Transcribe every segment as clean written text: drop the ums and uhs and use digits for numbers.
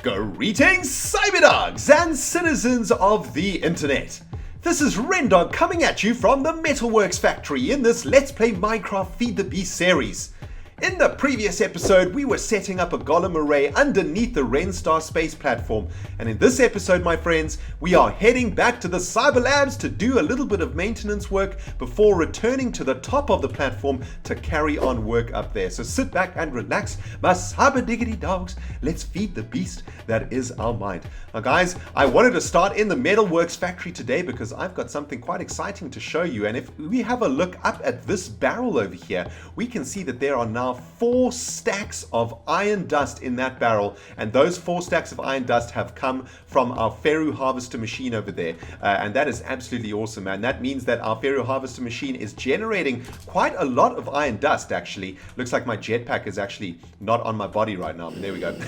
Greetings, cyberdogs and citizens of the internet. This is ReNDoG coming at you from the Metalworks factory in this Let's Play Minecraft Feed the Beast series. In the previous episode, we were setting up a golem array underneath the Renstar space platform, and in this episode, my friends, we are heading back to the Cyber Labs to do a little bit of maintenance work before returning to the top of the platform to carry on work up there. So sit back and relax, my cyber diggity dogs. Let's feed the beast that is our mind. Now guys, I wanted to start in the Metalworks factory today because I've got something quite exciting to show you, and if we have a look up at this barrel over here, we can see that there are now 4 stacks of iron dust in that barrel, and those 4 stacks of iron dust have come from our Ferro harvester machine over there, and that is absolutely awesome, man. That means that our Ferro harvester machine is generating quite a lot of iron dust. Actually, looks like my jetpack is actually not on my body right now, but there we go.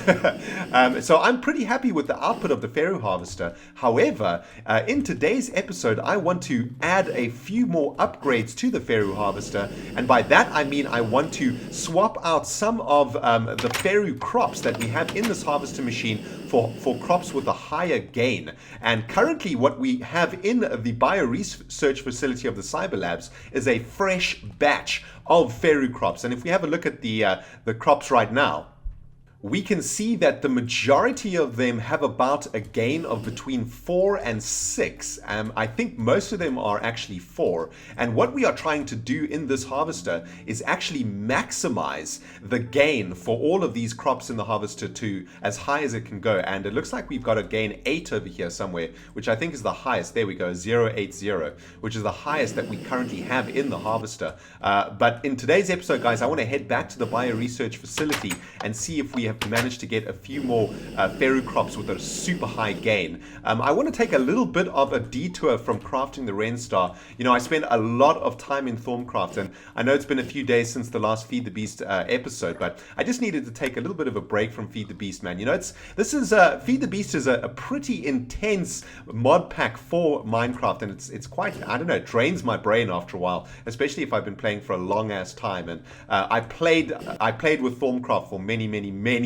So I'm pretty happy with the output of the Ferro harvester. However, in today's episode, I want to add a few more upgrades to the Ferro harvester, and by that I mean I want to swap out some of the Ferro crops that we have in this harvester machine for crops with a higher gain. And currently what we have in the bio research facility of the Cyber Labs is a fresh batch of Ferro crops. And if we have a look at the crops right now, we can see that the majority of them have about a gain of between 4 and 6. I think most of them are actually 4. And what we are trying to do in this harvester is actually maximize the gain for all of these crops in the harvester to as high as it can go. And it looks like we've got a gain 8 over here somewhere, which I think is the highest. There we go, 080, which is the highest that we currently have in the harvester. But in today's episode, guys, I want to head back to the bio research facility and see if we have managed to get a few more Ferro crops with a super high gain. I want to take a little bit of a detour from crafting the Renstar. You know, I spent a lot of time in Thaumcraft, and I know it's been a few days since the last Feed the Beast episode, but I just needed to take a little bit of a break from Feed the Beast, man. You know, Feed the Beast is a pretty intense mod pack for Minecraft, and it's quite, I don't know, it drains my brain after a while, especially if I've been playing for a long ass time. And I played with Thaumcraft for many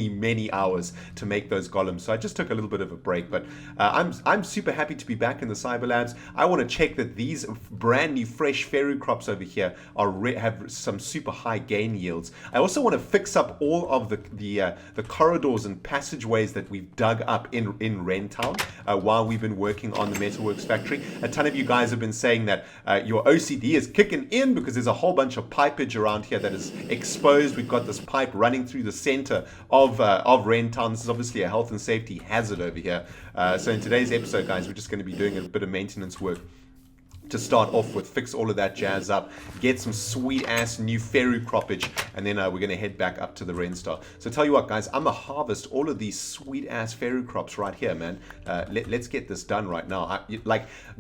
hours to make those golems, so I just took a little bit of a break. But I'm super happy to be back in the Cyber Labs. I want to check that these brand new fresh Ferro crops over here have some super high gain yields. I also want to fix up all of the corridors and passageways that we've dug up in Rentown while we've been working on the Metalworks factory. A ton of you guys have been saying that your OCD is kicking in because there's a whole bunch of pipage around here that is exposed. We've got this pipe running through the center of Rentown. This is obviously a health and safety hazard over here. So in today's episode, guys, we're just going to be doing a bit of maintenance work to start off with, fix all of that jazz up, get some sweet ass new Ferro croppage, and then we're going to head back up to the Renstar. So tell you what, guys, I'm going to harvest all of these sweet ass Ferro crops right here, man. Let's get this done right now.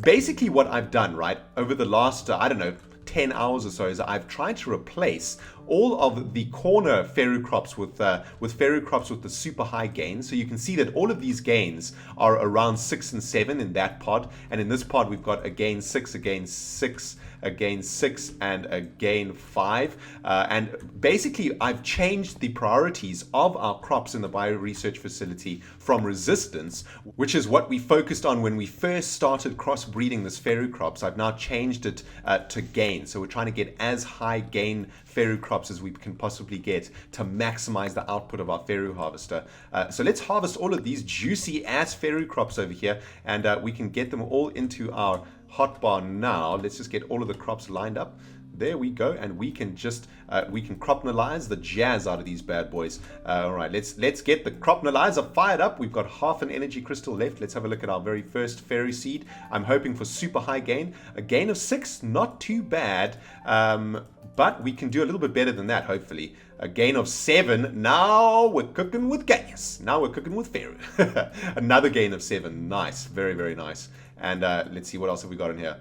Basically what I've done, right, over the last, I don't know, 10 hours or so, is I've tried to replace all of the corner Ferro crops with Ferro crops with the super high gain. So you can see that all of these gains are around 6 and 7 in that pod, and in this pod we've got a gain 6, a gain 6, a gain 6, and a gain 5. And basically I've changed the priorities of our crops in the bio research facility from resistance, which is what we focused on when we first started crossbreeding this Ferro crops. I've now changed it to gain. So we're trying to get as high gain Ferro crops as we can possibly get to maximize the output of our Ferro harvester. So let's harvest all of these juicy ass Ferro crops over here, and we can get them all into our hotbar now. Let's just get all of the crops lined up. There we go, and we can just we can cropnalize the jazz out of these bad boys. All right, let's get the cropnalizer fired up. We've got half an energy crystal left. Let's have a look at our very first Ferro seed. I'm hoping for super high gain, a gain of 6, not too bad, but we can do a little bit better than that, hopefully. A gain of 7. Now we're cooking with gas. Now we're cooking with Ferro. Another gain of 7. Nice, very, very nice. And let's see, what else have we got in here?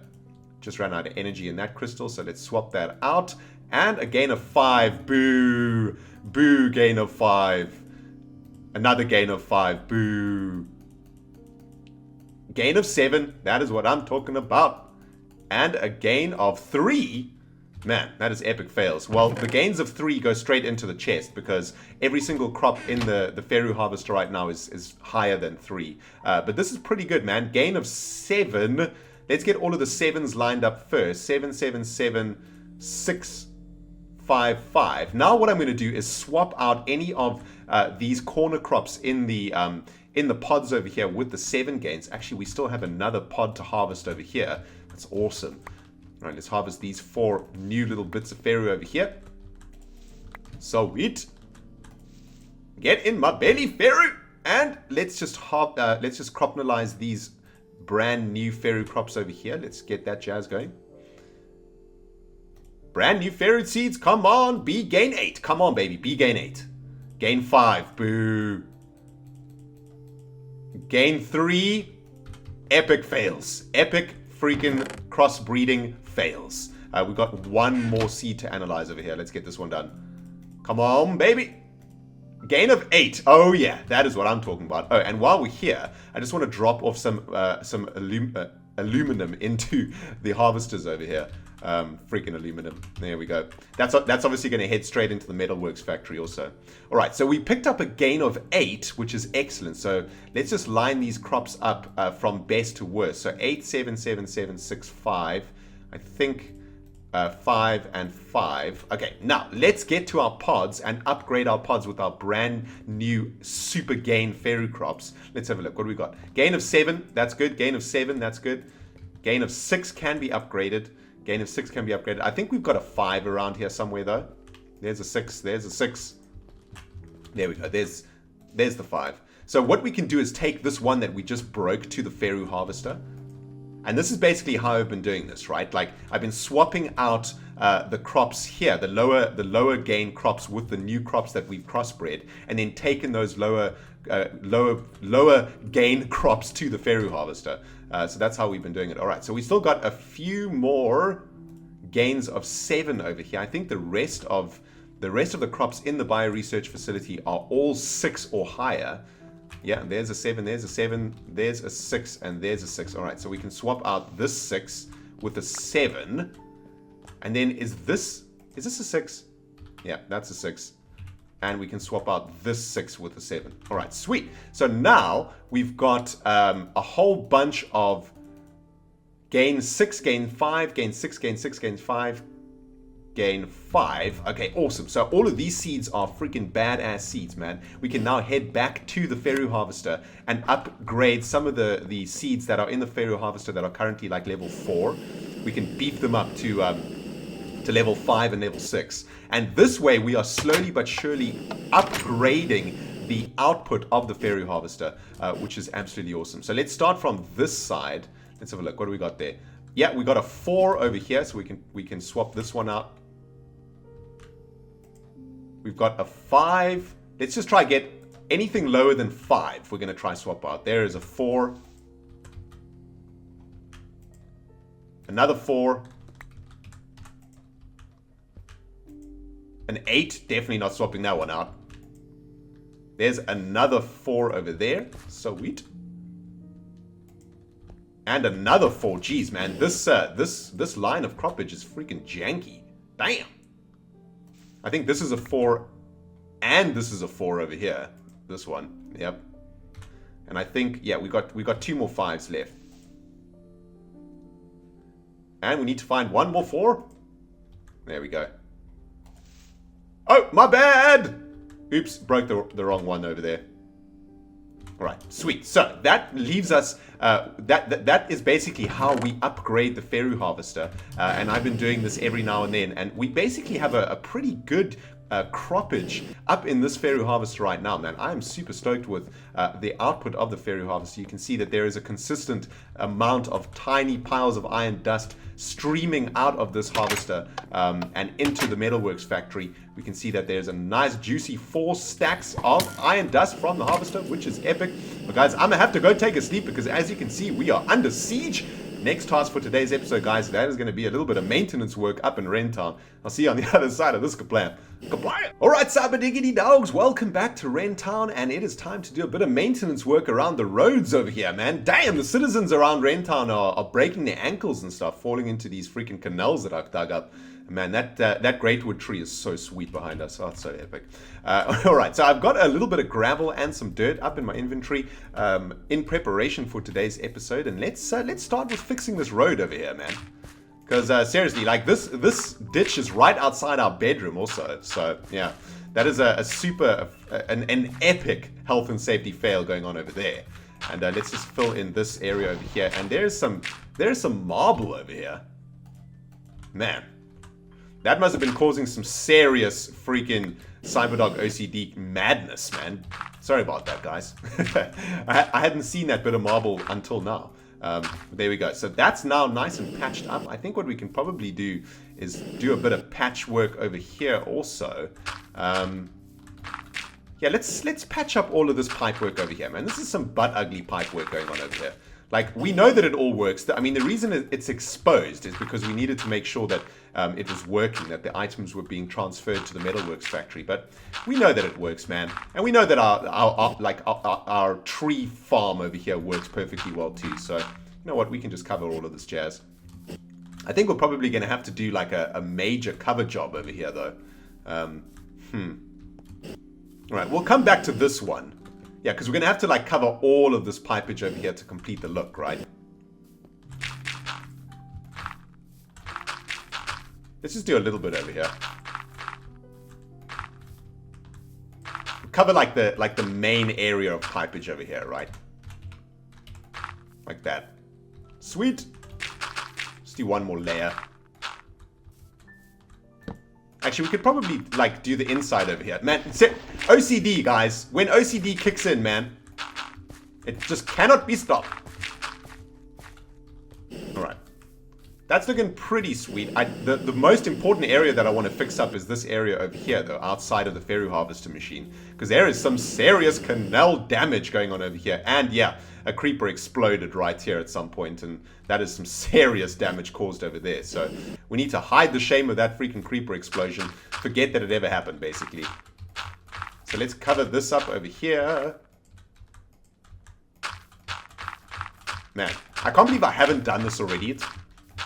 Just ran out of energy in that crystal, so let's swap that out. And a gain of 5. Boo. Boo, gain of 5. Another gain of 5. Boo. Gain of 7. That is what I'm talking about. And a gain of 3. Man, that is epic fails. Well, the gains of 3 go straight into the chest because every single crop in the Feru harvester right now is higher than 3. But this is pretty good, man. Gain of 7. Let's get all of the 7s lined up first. 7, 7, 7, 6, 5, 5. Now what I'm going to do is swap out any of these corner crops in the pods over here with the 7 gains. Actually, we still have another pod to harvest over here. That's awesome. All right, let's harvest these 4 new little bits of Feru over here. Sweet. Get in my belly, Feru. And let's just cropnalize these brand new Feru crops over here. Let's get that jazz going. Brand new Feru seeds. Come on, B gain 8. Come on, baby, B gain 8. Gain 5. Boo. Gain 3. Epic fails. Epic freaking crossbreeding fails. We've got 1 more seed to analyze over here. Let's get this one done. Come on, baby. Gain of 8. Oh, yeah. That is what I'm talking about. Oh, and while we're here, I just want to drop off some aluminum into the harvesters over here. Freaking aluminum. There we go. That's obviously going to head straight into the metalworks factory also. All right, so we picked up a gain of 8, which is excellent. So let's just line these crops up from best to worst. So 8, 7, 7, 7, 6, 5. I think 5 and 5. Okay, now let's get to our pods and upgrade our pods with our brand new super gain Feru crops. Let's have a look. What do we got? Gain of 7. That's good. Gain of 7. That's good. Gain of 6 can be upgraded. Gain of 6 can be upgraded. I think we've got a 5 around here somewhere, though. There's a 6. There's a 6. There we go. There's the 5. So what we can do is take this one that we just broke to the Feru harvester. And this is basically how I've been doing this, right? Like, I've been swapping out the crops here, the lower gain crops with the new crops that we've crossbred, and then taken those lower gain crops to the Feru harvester. So that's how we've been doing it. All right, so we still got a few more gains of 7 over here. I think the rest of the crops in the bioresearch facility are all 6 or higher. Yeah, there's a 7, there's a 7, there's a 6, and there's a 6. All right, so we can swap out this 6 with a 7. And then is this a 6? Yeah, that's a 6. And we can swap out this 6 with a 7. All right, sweet. So now we've got a whole bunch of gain 6, gain 5, gain 6, gain 6, gain 5, gain 5. Okay, awesome. So all of these seeds are freaking badass seeds, man. We can now head back to the Feru harvester and upgrade some of the seeds that are in the Feru harvester that are currently like level 4. We can beef them up to level 5 and level 6. And this way we are slowly but surely upgrading the output of the Feru harvester, which is absolutely awesome. So let's start from this side. Let's have a look. What do we got there? Yeah, we got a 4 over here, so we can swap this one out. We've got a 5. Let's just try get anything lower than 5. We're going to try swap out. There is a 4. Another 4. An 8. Definitely not swapping that one out. There's another 4 over there. Sweet. And another 4. Jeez, man. This line of croppage is freaking janky. Damn. I think this is a 4 and this is a 4 over here. This one. Yep. And I think, yeah, we got 2 more 5s left. And we need to find 1 more 4. There we go. Oh, my bad! Oops, broke the wrong one over there. All right, sweet. So that leaves us, that is basically how we upgrade the Feru harvester. And I've been doing this every now and then. And we basically have a pretty good croppage up in this Feru harvester right now, man. I am super stoked with the output of the Feru harvester. You can see that there is a consistent amount of tiny piles of iron dust streaming out of this harvester and into the metalworks factory. We can see that there's a nice juicy 4 stacks of iron dust from the harvester, which is epic. But guys, I'm gonna have to go take a sleep because as you can see, we are under siege. next task for today's episode, guys, that is going to be a little bit of maintenance work up in Rentown. I'll see you on the other side of this kablam. Alright, cyber diggity dogs, welcome back to Rentown, and it is time to do a bit of maintenance work around the roads over here, man. Damn, the citizens around Rentown are breaking their ankles and stuff, falling into these freaking canals that I've dug up. Man, that great wood tree is so sweet behind us. Oh, it's so epic. Alright, so I've got a little bit of gravel and some dirt up in my inventory in preparation for today's episode. And let's start with fixing this road over here, man. Because seriously, like this ditch is right outside our bedroom also. So yeah, that is an epic health and safety fail going on over there. And let's just fill in this area over here. And there's some marble over here. Man. That must have been causing some serious freaking CyberDog OCD madness, man. Sorry about that, guys. I hadn't seen that bit of marble until now. There we go. So that's now nice and patched up. I think what we can probably do is do a bit of patchwork over here also. Yeah, let's patch up all of this pipe work over here, man. This is some butt ugly pipe work going on over here. Like, we know that it all works. I mean, the reason it's exposed is because we needed to make sure that it was working, that the items were being transferred to the metalworks factory. But we know that it works, man. And we know that our tree farm over here works perfectly well too. So, you know what? We can just cover all of this jazz. I think we're probably going to have to do like a major cover job over here, though. All right, we'll come back to this one. Yeah, because we're going to have to like cover all of this pipage over here to complete the look, right? Let's just do a little bit over here. Cover like the main area of pipage over here, right? Like that. Sweet. Let's do one more layer. Actually, we could probably like do the inside over here. Man, OCD, guys. When OCD kicks in, man, it just cannot be stopped. Alright. That's looking pretty sweet. The most important area that I want to fix up is this area over here, though, outside of the ferro harvester machine. Because there is some serious canal damage going on over here. And yeah, a creeper exploded right here at some point, and that is some serious damage caused over there. So we need to hide the shame of that freaking creeper explosion. Forget that it ever happened, basically. So let's cover this up over here. Man, I can't believe I haven't done this already.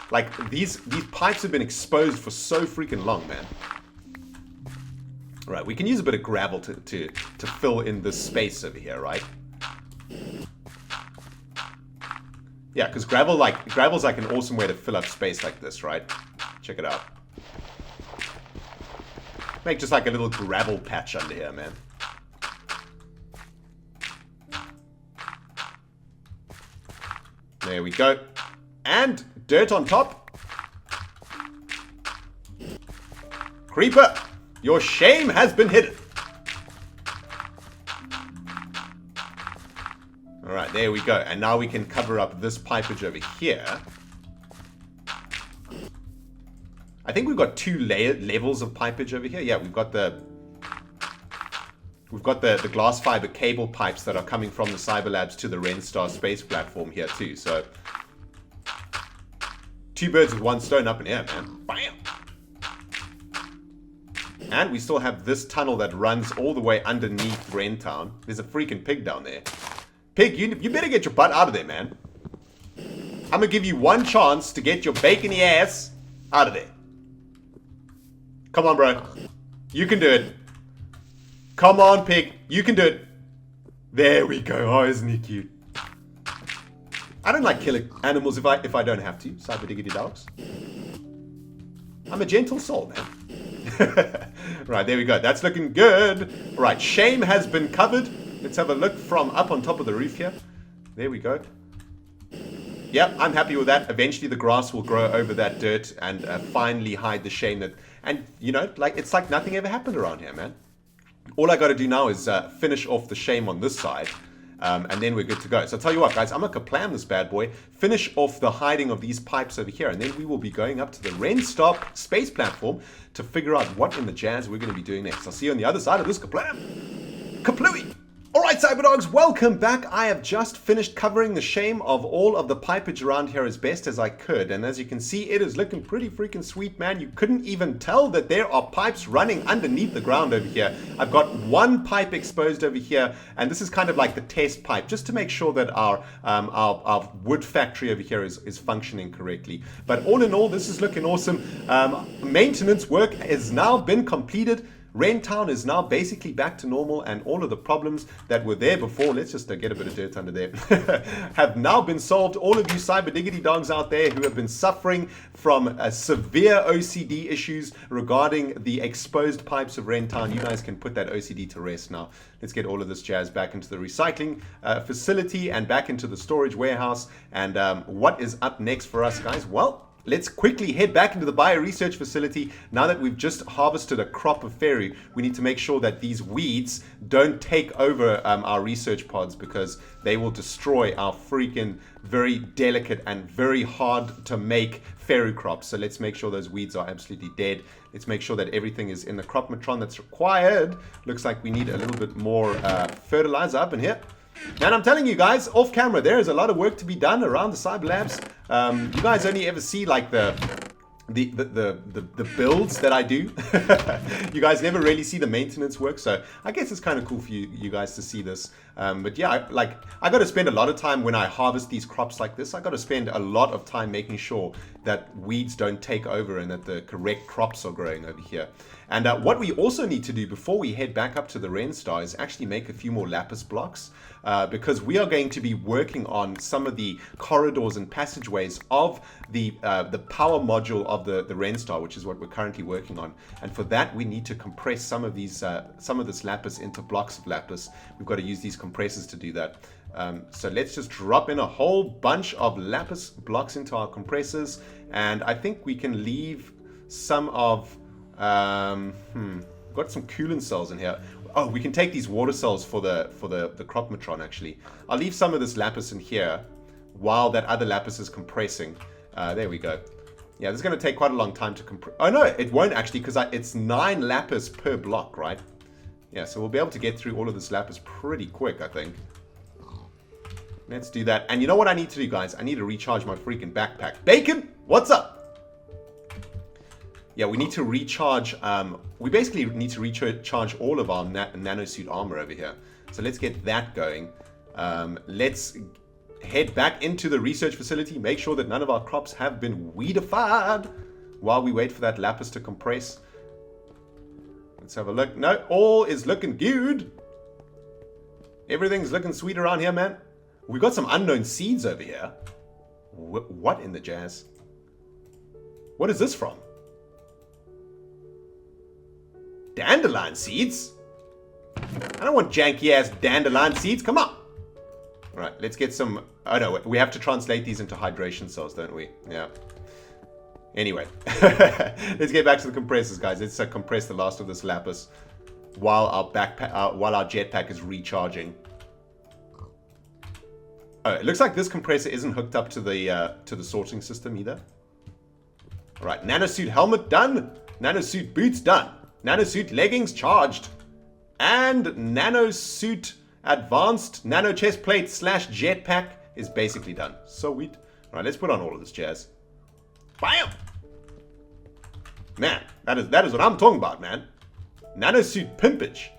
Like, these pipes have been exposed for so freaking long, man. Right, we can use a bit of gravel to fill in this space over here, right? Yeah, because gravel's like an awesome way to fill up space like this, right? Check it out. Make just like a little gravel patch under here, man. There we go. And dirt on top. Creeper, your shame has been hidden. Alright, there we go. And now we can cover up this pipage over here. I think we've got two levels of pipage over here. Yeah, we've got the glass fiber cable pipes that are coming from the Cyber Labs to the Renstar space platform here too. So, two birds with one stone up in here, man. Bam! And we still have this tunnel that runs all the way underneath Rentown. There's a freaking pig down there. Pig, you better get your butt out of there, man. I'm gonna give you one chance to get your bacony ass out of there. Come on, bro. You can do it. Come on, pig. You can do it. There we go. Oh, isn't he cute? I don't like killing animals if I don't have to. Cyber diggity dogs. I'm a gentle soul, man. Right, there we go. That's looking good. Right, shame has been covered. Let's have a look from up on top of the roof here. There we go. Yep, I'm happy with that. Eventually the grass will grow over that dirt and finally hide the shame that... And, you know, like it's like nothing ever happened around here, man. All I got to do now is finish off the shame on this side. And then we're good to go. So I'll tell you what, guys, I'm going to kaplam this bad boy, finish off the hiding of these pipes over here, and then we will be going up to the Renstar space platform to figure out what in the jazz we're going to be doing next. I'll see you on the other side of this kaplam. Kaplooey! Alright. Alright, Cyberdogs, welcome back. I have just finished covering the shame of all of the pipage around here as best as I could. And as you can see, it is looking pretty freaking sweet, man. You couldn't even tell that there are pipes running underneath the ground over here. I've got one pipe exposed over here, and this is kind of like the test pipe, just to make sure that our wood factory over here is functioning correctly. But all in all, this is looking awesome. Maintenance work has now been completed. Rentown is now basically back to normal, and all of the problems that were there before, let's just get a bit of dirt under there, have now been solved. All of you cyber diggity dogs out there who have been suffering from severe OCD issues regarding the exposed pipes of Rentown, you guys can put that OCD to rest now. Let's get all of this jazz back into the recycling facility and back into the storage warehouse. And what is up next for us, guys? Well, let's quickly head back into the bio-research facility. Now that we've just harvested a crop of fairy, we need to make sure that these weeds don't take over our research pods, because they will destroy our freaking very delicate and very hard to make fairy crops. So let's make sure those weeds are absolutely dead. Let's make sure that everything is in the crop matron that's required. Looks like we need a little bit more fertilizer up in here. And I'm telling you guys, off camera, there is a lot of work to be done around the Cyber Labs. You guys only ever see like the builds that I do. You guys never really see the maintenance work, so I guess it's kind of cool for you guys to see this. But yeah, I got to spend a lot of time when I harvest these crops like this. I got to spend a lot of time making sure that weeds don't take over and that the correct crops are growing over here. And what we also need to do before we head back up to the ReNStar is actually make a few more lapis blocks, because we are going to be working on some of the corridors and passageways of the power module of the ReNStar, which is what we're currently working on. And for that, we need to compress some of this lapis into blocks of lapis. We've got to use these compressors to do that. So let's just drop in a whole bunch of lapis blocks into our compressors, and I think we can leave some of got some coolant cells in here. Oh, we can take these water cells for the crop matron. Actually, I'll leave some of this lapis in here while that other lapis is compressing. There we go. Yeah, this is going to take quite a long time to compress. Oh no, it won't actually, because it's 9 lapis per block, right? Yeah, so we'll be able to get through all of this lapis pretty quick, I think. Let's do that. And you know what I need to do, guys? I need to recharge my freaking backpack. Bacon, what's up? Yeah, we need to recharge, we basically need to recharge all of our nanosuit armor over here. So let's get that going. Let's head back into the research facility, make sure that none of our crops have been weedified while we wait for that lapis to compress. Let's have a look. No, all is looking good. Everything's looking sweet around here, man. We've got some unknown seeds over here. What in the jazz? What is this from? Dandelion seeds? I don't want janky ass dandelion seeds. Come on. All right, let's get some. Oh no, we have to translate these into hydration cells, don't we? Yeah. Anyway, let's get back to the compressors, guys. Let's compress the last of this lapis while our jetpack is recharging. Oh, it looks like this compressor isn't hooked up to the sorting system either. All right, nanosuit helmet done. Nanosuit boots done. Nanosuit leggings charged. And nanosuit advanced nano chest plate / jetpack is basically done. Sweet. All right, let's put on all of this jazz. Bam! Man, that is what I'm talking about, man. Nanosuit pimpage.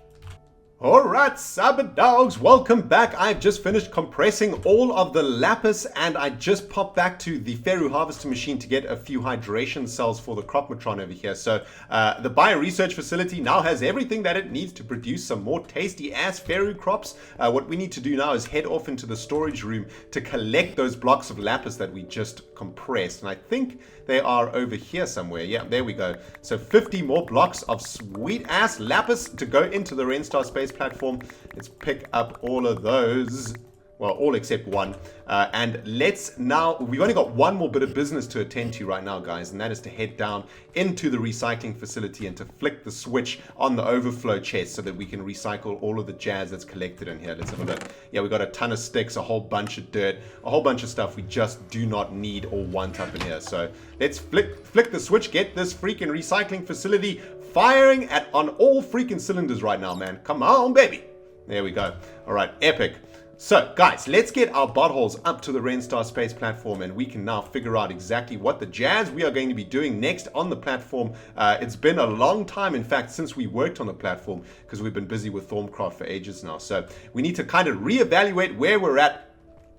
Alright, Cyber Dogs, welcome back. I've just finished compressing all of the lapis, and I just popped back to the Feru harvester machine to get a few hydration cells for the crop matron over here. So the bio-research facility now has everything that it needs to produce some more tasty ass Feru crops. What we need to do now is head off into the storage room to collect those blocks of lapis that we just compressed, and I think they are over here somewhere. Yeah, there we go. So 50 more blocks of sweet ass lapis to go into the ReNStar space platform. Let's pick up all of those. Well, all except one. And we've only got one more bit of business to attend to right now, guys, and that is to head down into the recycling facility and to flick the switch on the overflow chest so that we can recycle all of the jazz that's collected in here. Let's have a look. Yeah, we got a ton of sticks, a whole bunch of dirt, a whole bunch of stuff we just do not need or want up in here. So let's flick the switch, get this freaking recycling facility firing on all freaking cylinders right now, man. Come on, baby. There we go. All right, epic. So, guys, let's get our bottholes up to the Renstar space platform, and we can now figure out exactly what the jazz we are going to be doing next on the platform. It's been a long time, in fact, since we worked on the platform, because we've been busy with Dogcraft for ages now. So we need to kind of reevaluate where we're at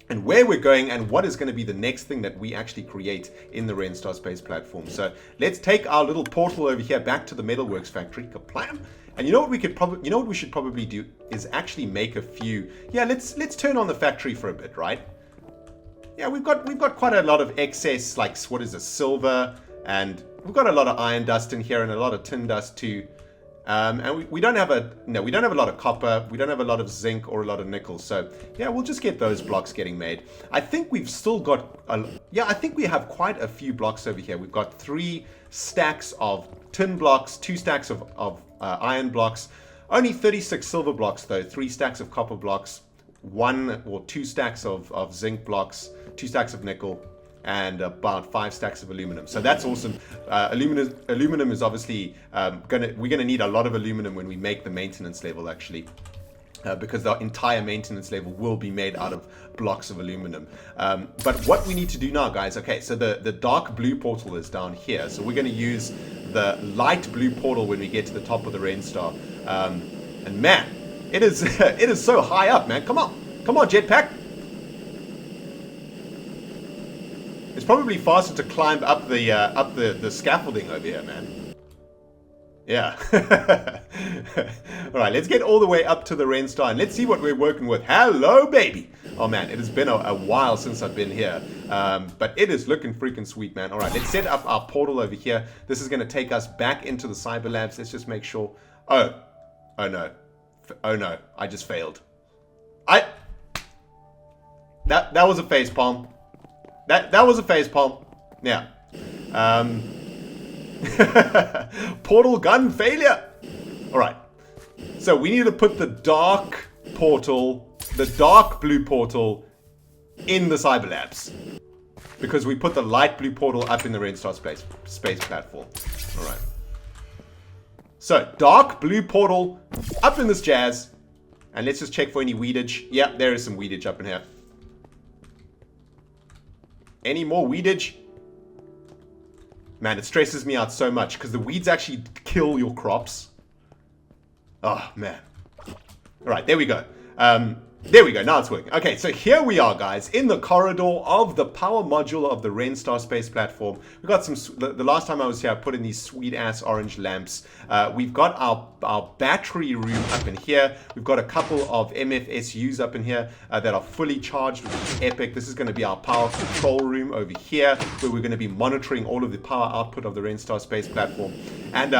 and where we're going and what is going to be the next thing that we actually create in the Renstar space platform. So let's take our little portal over here back to the Metalworks factory. Kaplam. And you know what we could probably, you know what we should probably do is actually make a few. Yeah, let's turn on the factory for a bit, right? Yeah, we've got quite a lot of excess, like what is this, silver, and we've got a lot of iron dust in here and a lot of tin dust too. And we don't have a lot of copper, we don't have a lot of zinc or a lot of nickel. So yeah, we'll just get those blocks getting made. I think we've still got I think we have quite a few blocks over here. We've got 3 stacks of tin blocks, 2 stacks of iron blocks, only 36 silver blocks though, 3 stacks of copper blocks, 1 or 2 stacks of zinc blocks, 2 stacks of nickel, and about 5 stacks of aluminum. So that's awesome. Aluminum is obviously we're gonna need a lot of aluminum when we make the maintenance level actually. Because the entire maintenance level will be made out of blocks of aluminum. But what we need to do now, guys, okay, so the dark blue portal is down here. So we're going to use the light blue portal when we get to the top of the Renstar. And man, it is it is so high up, man. Come on, jetpack. It's probably faster to climb up the scaffolding over here, man. Yeah. All right, let's get all the way up to the Renstar and let's see what we're working with. Hello, baby. Oh, man, it has been a while since I've been here. But it is looking freaking sweet, man. All right, let's set up our portal over here. This is going to take us back into the cyber labs. Let's just make sure. Oh no. Oh, no. I just failed. That was a facepalm. That was a facepalm. Yeah. Portal gun failure. All right. So we need to put the dark portal, the dark blue portal in the cyber labs because we put the light blue portal up in the Renstar space platform. All right. So dark blue portal up in this jazz, and let's just check for any weedage. Yeah, there is some weedage up in here. Any more weedage? Man, it stresses me out so much because the weeds actually kill your crops. Oh, man. All right, there we go. There we go. Now it's working. Okay, so here we are, guys, in the corridor of the power module of the Renstar space platform. We've got some, the last time I was here, I put in these sweet-ass orange lamps. We've got our battery room up in here. We've got a couple of MFSUs up in here that are fully charged, which is epic. This is going to be our power control room over here, where we're going to be monitoring all of the power output of the Renstar space platform. And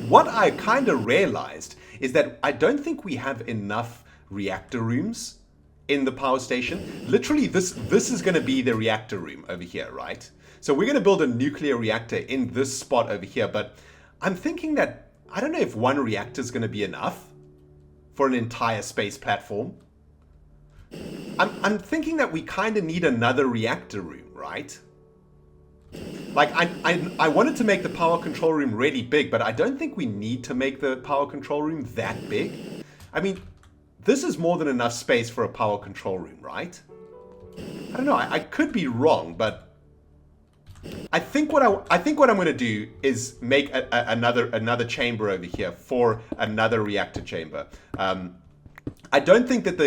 what I kind of realized is that I don't think we have enough reactor rooms in the power station. Literally, this is going to be the reactor room over here, right? So we're going to build a nuclear reactor in this spot over here, but I'm thinking that I don't know if 1 reactor is going to be enough for an entire space platform. I'm thinking that we kind of need another reactor room, right? Like, I wanted to make the power control room really big, but I don't think we need to make the power control room that big. I mean, this is more than enough space for a power control room, right? I don't know. I could be wrong, but I think what I'm going to do is make another chamber over here for another reactor chamber. I don't think that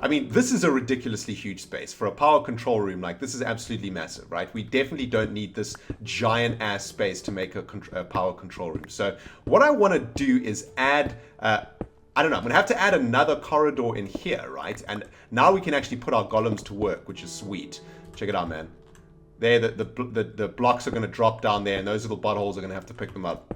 I mean, this is a ridiculously huge space for a power control room. Like, this is absolutely massive, right? We definitely don't need this giant ass space to make a power control room. So what I want to do is add. I don't know, I'm going to have to add another corridor in here, right? And now we can actually put our golems to work, which is sweet. Check it out, man. There, the blocks are going to drop down there, and those little buttholes are going to have to pick them up.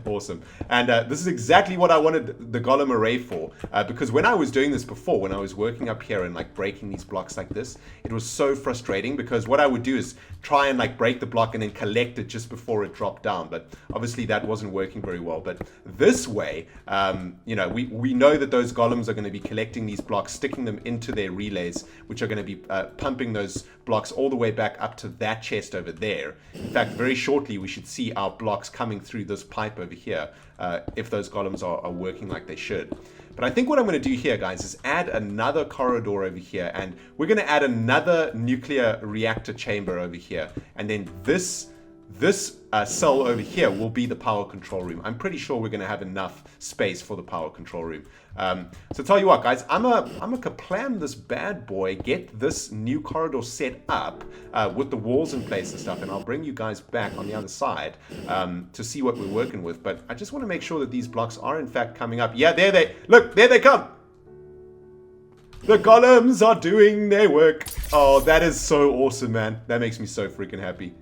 Awesome. And this is exactly what I wanted the golem array for, because when I was doing this before, when I was working up here and like breaking these blocks like this, it was so frustrating because what I would do is try and like break the block and then collect it just before it dropped down. But obviously that wasn't working very well. But this way, you know, we know that those golems are going to be collecting these blocks, sticking them into their relays, which are going to be pumping those blocks all the way back up to that chest over there. In fact, very shortly we should see our blocks coming through this pipe over here if those golems are working like they should. But I think what I'm going to do here, guys, is add another corridor over here, and we're going to add another nuclear reactor chamber over here, and then this cell over here will be the power control room. I'm pretty sure we're going to have enough space for the power control room. So tell you what, guys, I'm gonna plan this bad boy, get this new corridor set up with the walls in place and stuff, and I'll bring you guys back on the other side to see what we're working with. But I just want to make sure that these blocks are in fact coming up. Yeah, there they come. The columns are doing their work. Oh, that is so awesome, man. That makes me so freaking happy.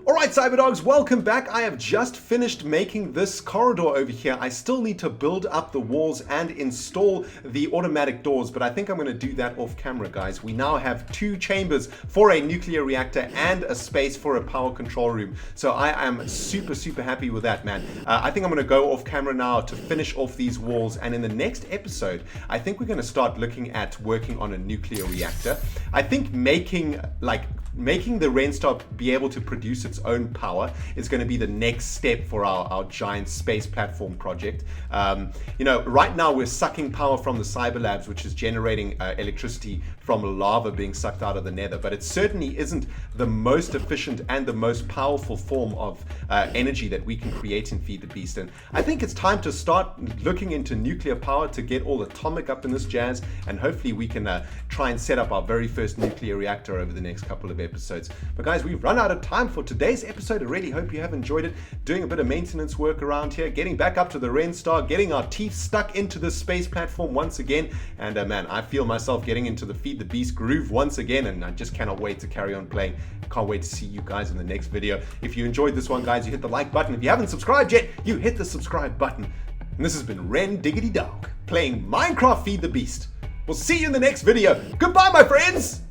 Alright, Cyberdogs, welcome back. I have just finished making this corridor over here. I still need to build up the walls and install the automatic doors, but I think I'm going to do that off camera, guys. We now have 2 chambers for a nuclear reactor and a space for a power control room. So I am super happy with that, man. I think I'm going to go off camera now to finish off these walls, and in the next episode, I think we're going to start looking at working on a nuclear reactor. I think making the ReNDoG be able to produce its own power is going to be the next step for our giant space platform project. You know, right now we're sucking power from the cyber labs, which is generating electricity from lava being sucked out of the nether, but it certainly isn't the most efficient and the most powerful form of energy that we can create in Feed the Beast. And I think it's time to start looking into nuclear power to get all atomic up in this jazz, and hopefully we can try and set up our very first nuclear reactor over the next couple of episodes. But guys, we've run out of time for today's episode. I really hope you have enjoyed it. Doing a bit of maintenance work around here, getting back up to the ReNDoG, getting our teeth stuck into the space platform once again, and man, I feel myself getting into the Feed the Beast groove once again, and I just cannot wait to carry on playing. Can't wait to see you guys in the next video. If you enjoyed this one, guys, you hit the like button. If you haven't subscribed yet, you hit the subscribe button. And this has been ReNDoG playing Minecraft Feed the Beast. We'll see you in the next video. Goodbye, my friends!